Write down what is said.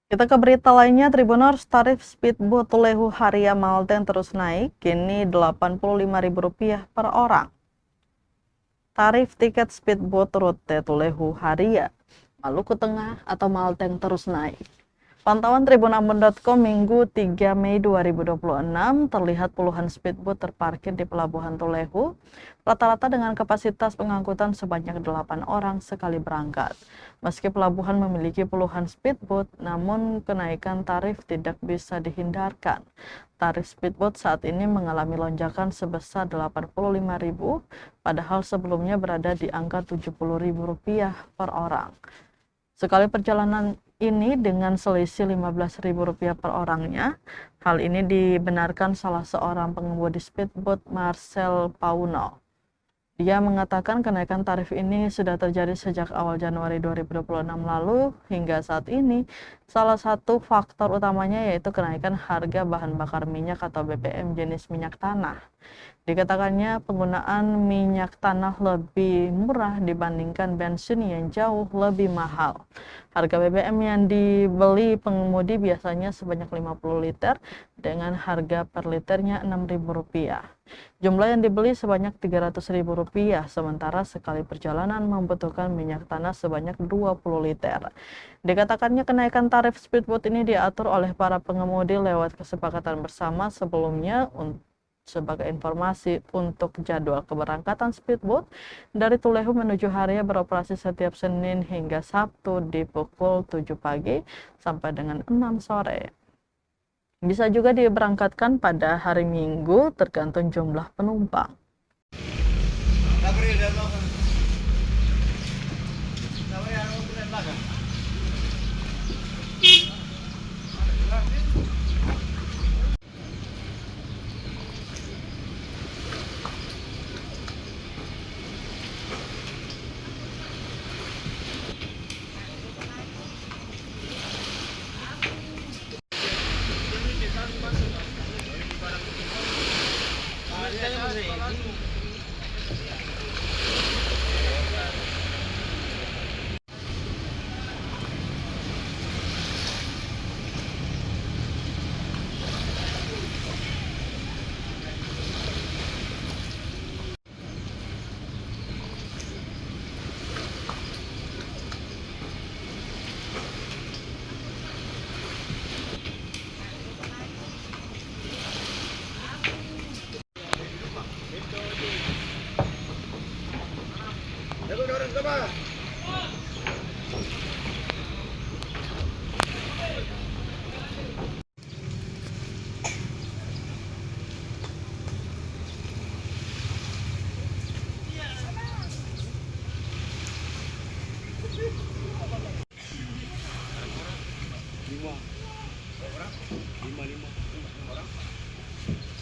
Kita ke berita lainnya, Tribuners, tarif speedboat Tulehu Haria Malteng terus naik, kini Rp85.000 per orang. Tarif tiket speedboat rute Tulehu Haria, Maluku Tengah atau Malteng terus naik. Pantauan tribunambon.com Minggu 3 Mei 2026 terlihat puluhan speedboat terparkir di Pelabuhan Tulehu, rata-rata dengan kapasitas pengangkutan sebanyak 8 orang sekali berangkat. Meski pelabuhan memiliki puluhan speedboat, namun kenaikan tarif tidak bisa dihindarkan. Tarif speedboat saat ini mengalami lonjakan sebesar Rp85.000, padahal sebelumnya berada di angka Rp70.000 per orang. Sekali perjalanan ini dengan selisih Rp15.000 per orangnya. Hal ini dibenarkan salah seorang pengemudi speedboat, Marcel Pauno. Dia mengatakan kenaikan tarif ini sudah terjadi sejak awal Januari 2026 lalu hingga saat ini. Salah satu faktor utamanya yaitu kenaikan harga bahan bakar minyak atau BBM jenis minyak tanah. Dikatakannya penggunaan minyak tanah lebih murah dibandingkan bensin yang jauh lebih mahal. Harga BBM yang dibeli pengemudi biasanya sebanyak 50 liter dengan harga per liternya Rp6.000. Jumlah yang dibeli sebanyak Rp300.000, sementara sekali perjalanan membutuhkan minyak tanah sebanyak 20 liter. Dikatakannya kenaikan tarif speedboat ini diatur oleh para pengemudi lewat kesepakatan bersama sebelumnya. Sebagai informasi, untuk jadwal keberangkatan speedboat dari Tulehu menuju Haria beroperasi setiap Senin hingga Sabtu di pukul 7 pagi sampai dengan 6 sore. Bisa juga diberangkatkan pada hari Minggu tergantung jumlah penumpang. Lima orang, lima orang.